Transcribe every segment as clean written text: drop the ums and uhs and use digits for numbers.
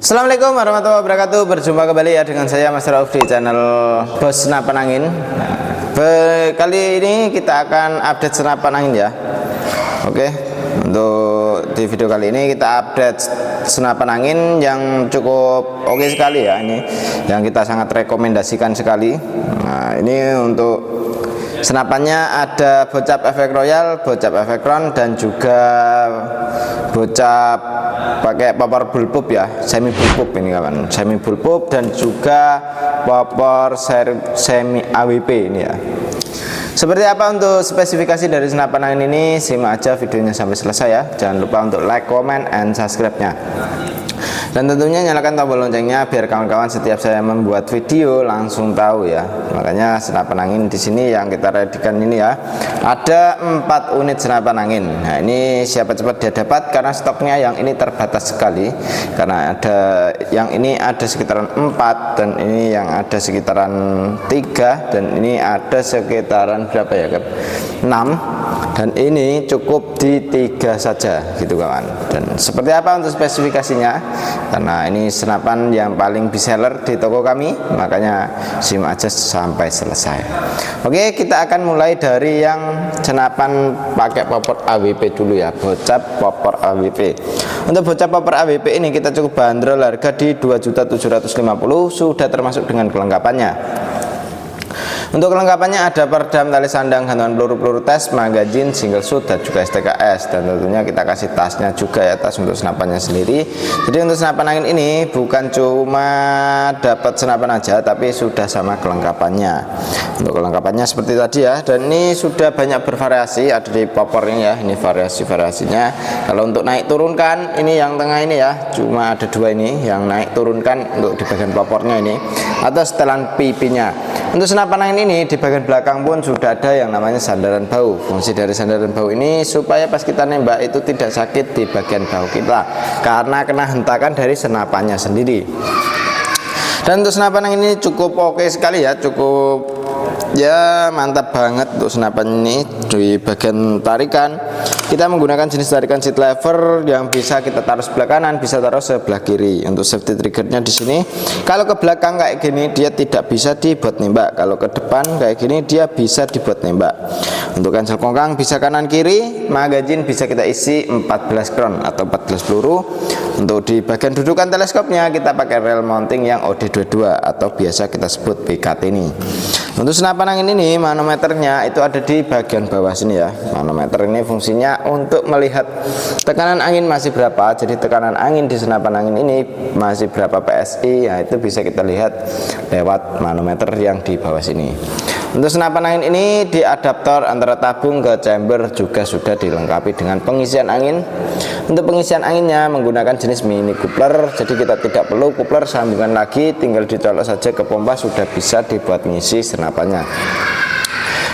Assalamualaikum warahmatullahi wabarakatuh. Berjumpa kembali ya dengan saya Mas Rauf di channel Bos Senapan Angin. Kali ini kita akan update senapan angin ya. Oke, untuk di video kali ini kita update senapan angin yang cukup oke sekali ya. Ini yang kita sangat rekomendasikan sekali. Nah, ini untuk senapannya ada bocap efek royal, bocap efek round, dan juga bocap pakai popor bullpup ya, semi bullpup ini kawan, semi bullpup, dan juga popor semi AWP ini ya. Seperti apa untuk spesifikasi dari senapan angin ini, simak aja videonya sampai selesai ya. Jangan lupa untuk like, comment, and subscribe-nya. Dan tentunya nyalakan tombol loncengnya biar kawan-kawan setiap saya membuat video langsung tahu ya. Makanya senapan angin di sini yang kita readykan ini ya, ada 4 unit senapan angin. Nah, ini siapa cepat dia dapat karena stoknya yang ini terbatas sekali. Karena ada yang ini ada sekitaran 4, dan ini yang ada sekitaran 3, dan ini ada sekitaran berapa ya, 6. Dan ini cukup di 3 saja gitu kawan. Dan seperti apa untuk spesifikasinya, karena ini senapan yang paling bestseller di toko kami, makanya simak aja sampai selesai. Oke, kita akan mulai dari yang senapan pakai popor AWP dulu ya, bocap popor AWP. Untuk bocap popor AWP ini kita cukup bandrol harga di 2.750.000, sudah termasuk dengan kelengkapannya. Untuk kelengkapannya ada peredam, tali sandang, gantungan peluru tes, magazin, single shoot, dan juga STKS. Dan tentunya kita kasih tasnya juga ya, tas untuk senapannya sendiri. Jadi untuk senapan angin ini bukan cuma dapat senapan aja, tapi sudah sama kelengkapannya. Untuk kelengkapannya seperti tadi ya, dan ini sudah banyak bervariasi, ada di popor ini ya, ini variasi-variasinya. Kalau untuk naik turunkan, ini yang tengah ini ya, cuma ada 2 ini yang naik turunkan untuk di bagian popornya ini, atau setelan pipinya. Untuk senapan angin ini di bagian belakang pun sudah ada yang namanya sandaran bahu. Fungsi dari sandaran bahu ini supaya pas kita nembak itu tidak sakit di bagian bahu kita karena kena hentakan dari senapannya sendiri. Dan untuk senapan angin ini cukup oke sekali ya, cukup ya mantap banget untuk senapan ini. Di bagian tarikan kita menggunakan jenis tarikan seat lever yang bisa kita taruh sebelah kanan, bisa taruh sebelah kiri. Untuk safety triggernya di sini, kalau ke belakang kayak gini dia tidak bisa dibuat nembak, kalau ke depan kayak gini dia bisa dibuat nembak. Untuk cancel kongkang bisa kanan kiri, magazin bisa kita isi 14 round atau 14 peluru. Untuk di bagian dudukan teleskopnya kita pakai rail mounting yang OD22 atau biasa kita sebut BKT ini. Untuk senapan angin ini manometernya itu ada di bagian bawah sini ya. Manometer ini fungsinya untuk melihat tekanan angin masih berapa. Jadi tekanan angin di senapan angin ini masih berapa PSI, ya itu bisa kita lihat lewat manometer yang di bawah sini. Untuk senapan angin ini di adaptor antara tabung ke chamber juga sudah dilengkapi dengan pengisian angin. Untuk pengisian anginnya menggunakan jenis mini coupler, jadi kita tidak perlu coupler sambungan lagi, tinggal dicolok saja ke pompa sudah bisa dibuat ngisi senapannya.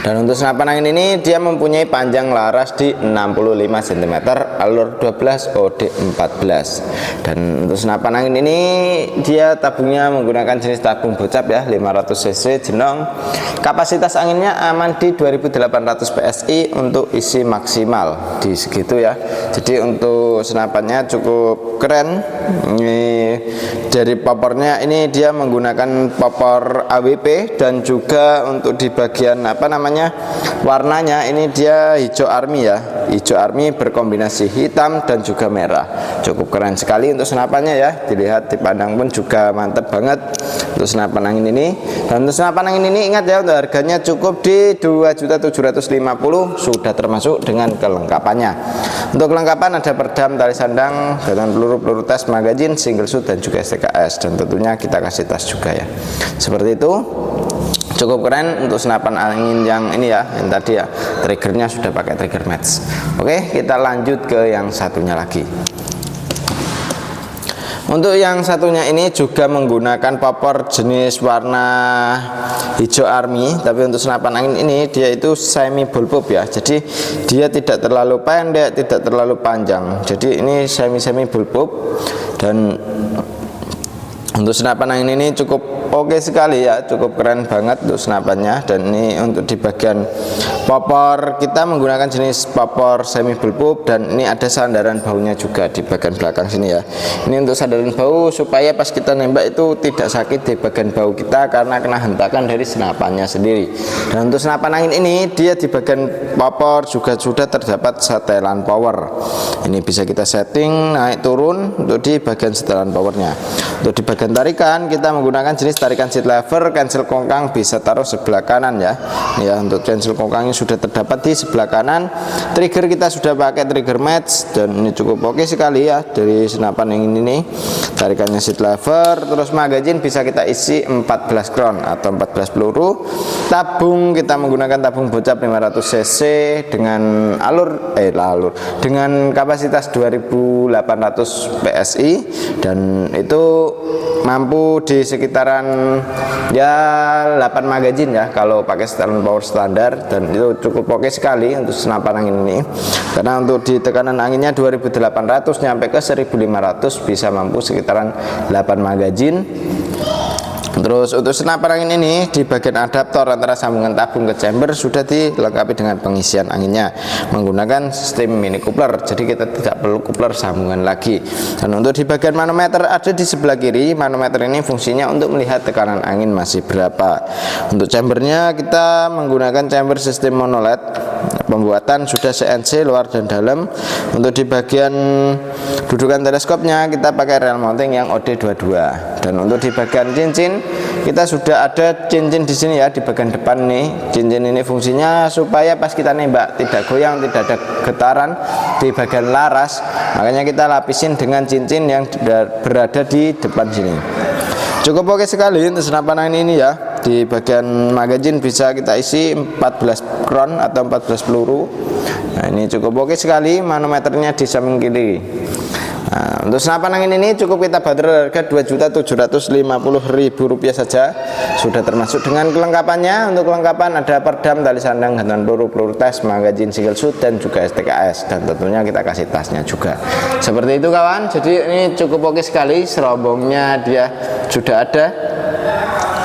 Dan untuk senapan angin ini dia mempunyai panjang laras di 65 cm, alur 12, OD 14. Dan untuk senapan angin ini dia tabungnya menggunakan jenis tabung bocap ya, 500 cc jenong. Kapasitas anginnya aman di 2800 PSI untuk isi maksimal di segitu ya. Jadi untuk senapannya cukup keren. Ini dari popornya ini dia menggunakan popor AWP, dan juga untuk di bagian apa namanya, warnanya ini dia hijau army ya, hijau army berkombinasi hitam dan juga merah. Cukup keren sekali untuk senapannya ya, dilihat dipandang pun juga mantep banget untuk senapan angin ini. Dan untuk senapan angin ini ingat ya, untuk harganya cukup di 2.750.000, sudah termasuk dengan kelengkapannya. Untuk kelengkapan ada peredam, tali sandang, gantungan peluru tes, magazin, single shoot, dan juga STKS. Dan tentunya kita kasih tas juga ya. Seperti itu. Cukup keren untuk senapan angin yang ini ya, yang tadi ya, triggernya sudah pakai trigger match. Oke, kita lanjut ke yang satunya lagi. Untuk yang satunya ini juga menggunakan popor jenis warna hijau army, tapi untuk senapan angin ini dia itu semi bullpup ya. Jadi dia tidak terlalu pendek, tidak terlalu panjang. Jadi ini semi bullpup, dan Untuk senapan angin ini cukup oke sekali ya, cukup keren banget untuk senapannya. Dan ini untuk di bagian popor kita menggunakan jenis popor semi bulbub, dan ini ada sandaran baunya juga di bagian belakang sini ya. Ini untuk sandaran bau supaya pas kita nembak itu tidak sakit di bagian bau kita karena kena hentakan dari senapannya sendiri. Dan untuk senapan angin ini dia di bagian popor juga sudah terdapat setelan power. Ini bisa kita setting naik turun untuk di bagian setelan powernya. Untuk di bagian tarikan kita menggunakan jenis tarikan seat lever, cancel kongkang bisa taruh sebelah kanan ya. Ya, untuk cancel kongkangnya sudah terdapat di sebelah kanan. Trigger kita sudah pakai trigger match, dan ini cukup oke sekali ya dari senapan yang ini nih. Tarikannya seat lever, terus magazine bisa kita isi 14 round atau 14 peluru. Tabung kita menggunakan tabung bocap 500 cc dengan dengan kapasitas 2800 PSI, dan itu mampu di sekitaran ya 8 magazine ya kalau pakai setelan power standar, dan itu cukup oke sekali untuk senapan angin ini karena untuk di tekanan anginnya 2800 nyampe ke 1500 bisa mampu sekitaran 8 magazine. Terus untuk senapan angin ini di bagian adaptor antara sambungan tabung ke chamber sudah dilengkapi dengan pengisian anginnya menggunakan sistem mini coupler, jadi kita tidak perlu coupler sambungan lagi. Dan untuk di bagian manometer ada di sebelah kiri. Manometer ini fungsinya untuk melihat tekanan angin masih berapa. Untuk chambernya kita menggunakan chamber sistem monoled, pembuatan sudah CNC luar dan dalam. Untuk di bagian dudukan teleskopnya kita pakai rail mounting yang OD22, dan untuk di bagian cincin kita sudah ada cincin di sini ya di bagian depan nih. Cincin ini fungsinya supaya pas kita nembak tidak goyang, tidak ada getaran di bagian laras, makanya kita lapisin dengan cincin yang berada di depan sini. Cukup oke sekali untuk senapan angin ini ya. Di bagian magazine bisa kita isi 14 round atau 14 peluru. Nah, ini cukup oke sekali. Manometernya di samping kiri. Nah, untuk senapan angin ini cukup kita bandrol harga Rp2.750.000 saja, sudah termasuk dengan kelengkapannya. Untuk kelengkapan ada perdam, tali sandang, gantungan peluru, peluru tes, magazine single shoot, dan juga STKS, dan tentunya kita kasih tasnya juga. Seperti itu kawan. Jadi ini cukup oke sekali. Serombongnya dia sudah ada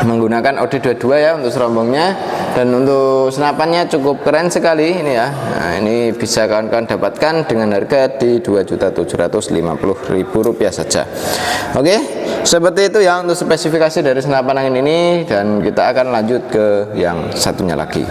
menggunakan OD22 ya untuk serombongnya, dan untuk senapannya cukup keren sekali ini ya. Nah, ini bisa kawan-kawan dapatkan dengan harga di Rp2.750.000 saja. Oke, seperti itu ya untuk spesifikasi dari senapan angin ini, dan kita akan lanjut ke yang satunya lagi.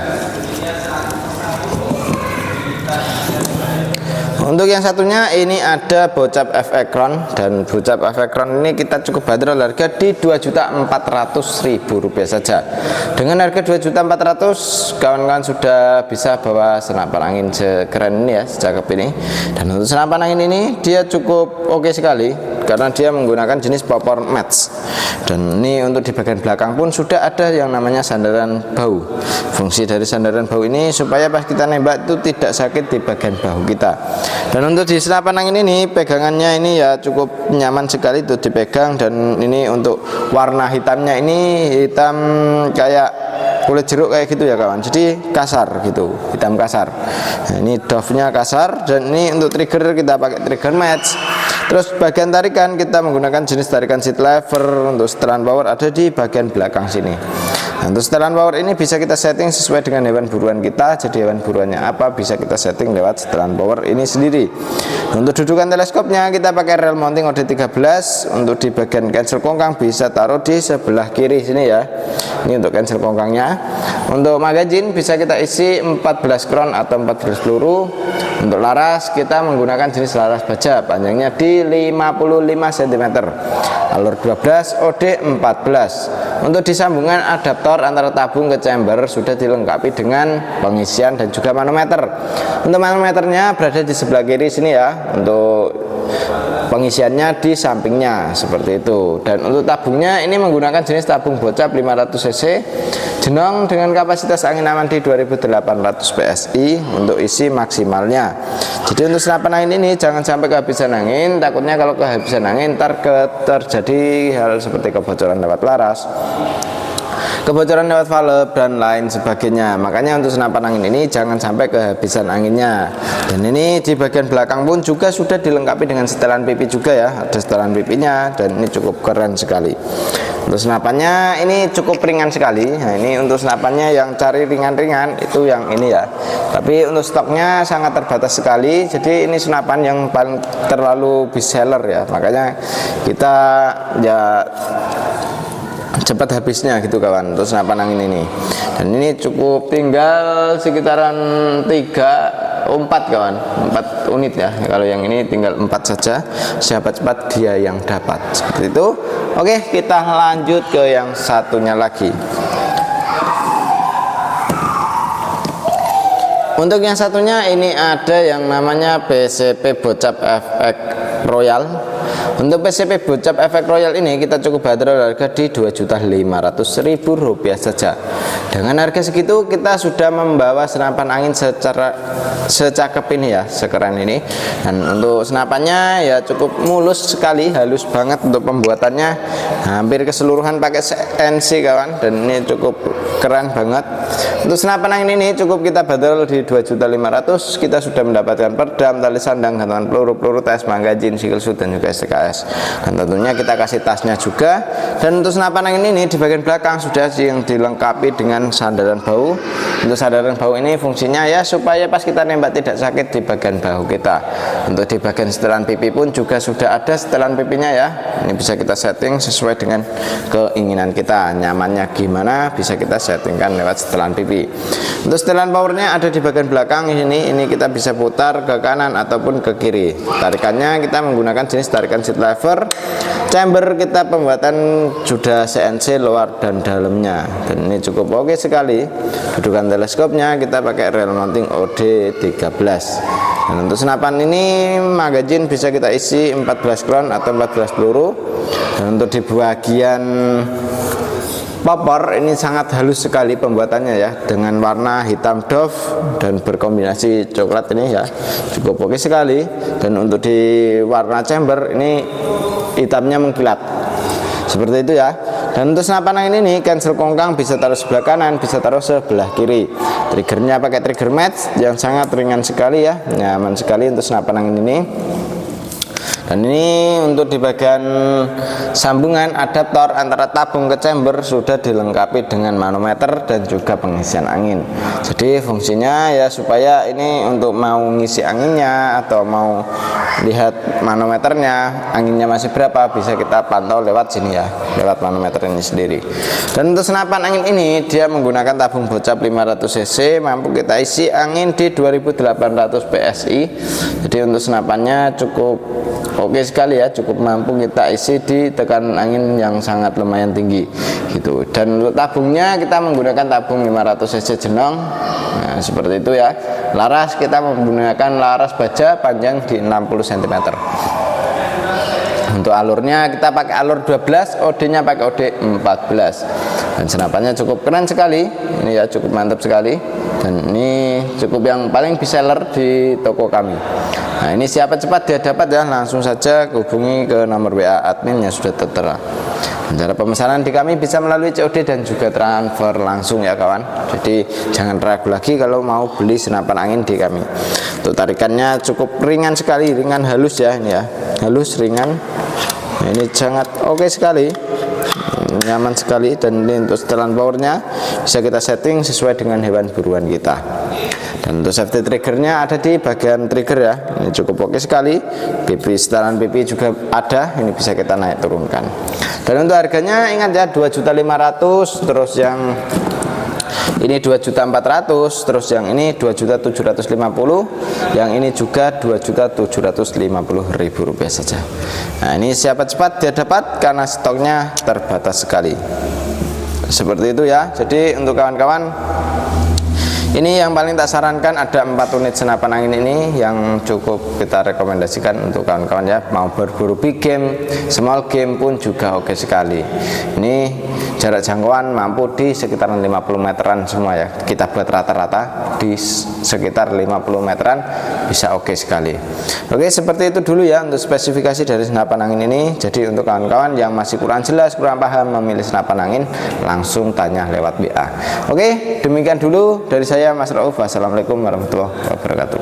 Untuk yang satunya ini ada bocap F-Ekron, dan bocap F-Ekron ini kita cukup bandrol harga di Rp2.400.000 saja. Dengan harga Rp2.400.000 kawan-kawan sudah bisa bawa senapan angin sekeren ini ya, secakep ini. Dan untuk senapan angin ini dia cukup oke sekali karena dia menggunakan jenis popor match, dan ini untuk di bagian belakang pun sudah ada yang namanya sandaran bau. Fungsi dari sandaran bau ini supaya pas kita nembak itu tidak sakit di bagian bahu kita. Dan untuk di senapan angin ini pegangannya ini ya cukup nyaman sekali untuk dipegang, dan ini untuk warna hitamnya ini hitam kayak kulit jeruk kayak gitu ya kawan, jadi kasar gitu, hitam kasar. Nah, ini dove-nya kasar, dan ini untuk trigger kita pakai trigger match. Terus bagian tarikan kita menggunakan jenis tarikan seat lever. Untuk setelan power ada di bagian belakang sini. Nah, untuk setelan power ini bisa kita setting sesuai dengan hewan buruan kita. Jadi hewan buruannya apa bisa kita setting lewat setelan power ini sendiri. Untuk dudukan teleskopnya kita pakai rail mounting OD13. Untuk di bagian cancel kongkang bisa taruh di sebelah kiri sini ya. Ini untuk cancel kongkangnya. Untuk magazine bisa kita isi 14 round atau 14 peluru. Untuk laras kita menggunakan jenis laras baja, panjangnya di 55 cm, alur 12, OD 14. Untuk di sambungan adaptor antara tabung ke chamber sudah dilengkapi dengan pengisian dan juga manometer. Untuk manometernya berada di sebelah kiri sini ya. Untuk pengisiannya di sampingnya seperti itu. Dan untuk tabungnya ini menggunakan jenis tabung bocap 500 cc jenong dengan kapasitas angin aman di 2800 PSI untuk isi maksimalnya. Jadi untuk senapan angin ini jangan sampai kehabisan angin, takutnya kalau kehabisan angin ntar terjadi hal seperti kebocoran lewat laras kebocoran lewat valve dan lain sebagainya. Makanya untuk senapan angin ini jangan sampai kehabisan anginnya. Dan ini di bagian belakang pun juga sudah dilengkapi dengan setelan pipi juga ya, ada setelan pipinya, dan ini cukup keren sekali. Untuk senapannya ini cukup ringan sekali. Nah, ini untuk senapannya yang cari ringan-ringan itu yang ini ya. Tapi untuk stoknya sangat terbatas sekali. Jadi ini senapan yang paling terlalu best seller ya. Makanya kita ya cepat habisnya gitu kawan untuk senapan angin ini. Dan ini cukup tinggal sekitaran 4 kawan, 4 unit ya. Kalau yang ini tinggal 4 saja. Siapa cepat dia yang dapat, seperti itu. Oke, kita lanjut ke yang satunya lagi. Untuk yang satunya ini ada yang namanya PCP Bocap Efek Royal. Untuk PCP Bocap Efek Royal ini kita cukup bandrol harga di Rp2.500.000 saja. Dengan harga segitu kita sudah membawa senapan angin secara secakep ini ya, sekeren ini. Dan untuk senapannya ya cukup mulus sekali, halus banget untuk pembuatannya. Hampir keseluruhan pakai CNC kawan, dan ini cukup keren banget. Untuk senapan angin ini cukup kita bandrol di Rp2.500.000. Kita sudah mendapatkan perdam, tali sandang, gantungan peluru, tes, magazin, single shoot, dan juga STKS. Dan tentunya kita kasih tasnya juga. Dan untuk senapan angin ini di bagian belakang sudah yang dilengkapi dengan sandaran bahu. Untuk sandaran bahu ini fungsinya ya supaya pas kita nembak tidak sakit di bagian bahu kita. Untuk di bagian setelan pipi pun juga sudah ada setelan pipinya ya. Ini bisa kita setting sesuai dengan keinginan kita, nyamannya gimana bisa kita settingkan lewat setelan pipi. Untuk setelan powernya ada di bagian belakang ini kita bisa putar ke kanan ataupun ke kiri. Tarikannya kita menggunakan jenis tarikan seat lever. Chamber kita pembuatan sudah CNC luar dan dalamnya, dan ini cukup oke sekali. Dudukan teleskopnya kita pakai rel mounting OD13. Dan untuk senapan ini magazin bisa kita isi 14 crown atau 14 peluru. Dan untuk di bagian popor ini sangat halus sekali pembuatannya ya, dengan warna hitam doff dan berkombinasi coklat ini ya, cukup oke sekali. Dan untuk di warna chamber ini hitamnya mengkilat seperti itu ya. Dan untuk senapan angin ini cancel kongkang bisa taruh sebelah kanan, bisa taruh sebelah kiri. Triggernya pakai trigger match yang sangat ringan sekali ya, nyaman sekali untuk senapan angin ini. Dan ini untuk di bagian sambungan adaptor antara tabung ke chamber sudah dilengkapi dengan manometer dan juga pengisian angin. Jadi fungsinya ya supaya ini untuk mau ngisi anginnya atau mau lihat manometernya, anginnya masih berapa, bisa kita pantau lewat sini ya, lewat manometer ini sendiri. Dan untuk senapan angin ini dia menggunakan tabung bocap 500 cc, mampu kita isi angin di 2800 PSI. Jadi untuk senapannya cukup oke sekali ya, cukup mampu kita isi di tekanan angin yang sangat lumayan tinggi gitu. Dan untuk tabungnya kita menggunakan tabung 500 cc jenong. Nah, seperti itu ya. Laras kita menggunakan laras baja panjang di 60 cm. Untuk alurnya kita pakai alur 12, OD-nya pakai OD 14. Dan senapannya cukup keren sekali. Ini ya cukup mantap sekali. Dan ini cukup yang paling best seller di toko kami. Nah, ini siapa cepat dia dapat ya, langsung saja hubungi ke nomor WA admin yang sudah tertera. Cara pemesanan di kami bisa melalui COD dan juga transfer langsung ya kawan. Jadi jangan ragu lagi kalau mau beli senapan angin di kami. Untuk tarikannya cukup ringan sekali, ringan halus ya ini ya, halus ringan. Nah, ini sangat oke sekali, nyaman sekali. Dan ini untuk setelan powernya bisa kita setting sesuai dengan hewan buruan kita. Dan untuk safety triggernya ada di bagian trigger ya, ini cukup oke sekali. Pipi setelan pipi juga ada, ini bisa kita naik turunkan. Dan untuk harganya ingat ya 2.500.000, terus yang ini 2.400.000, terus yang ini 2.750.000, yang ini juga 2.750.000 rupiah saja. Nah, ini siapa cepat dia dapat karena stoknya terbatas sekali. Seperti itu ya. Jadi untuk kawan-kawan Ini yang paling tak sarankan, ada 4 unit senapan angin ini yang cukup kita rekomendasikan untuk kawan-kawan ya, mau berburu big game, small game pun juga oke sekali. Ini jarak jangkauan mampu di sekitaran 50 meteran semua ya, kita buat rata-rata di sekitar 50 meteran bisa oke sekali. Oke, seperti itu dulu ya untuk spesifikasi dari senapan angin ini. Jadi untuk kawan-kawan yang masih kurang jelas, kurang paham memilih senapan angin, langsung tanya lewat WA. Oke, demikian dulu dari saya Mas Rauf. Wassalamualaikum warahmatullahi wabarakatuh.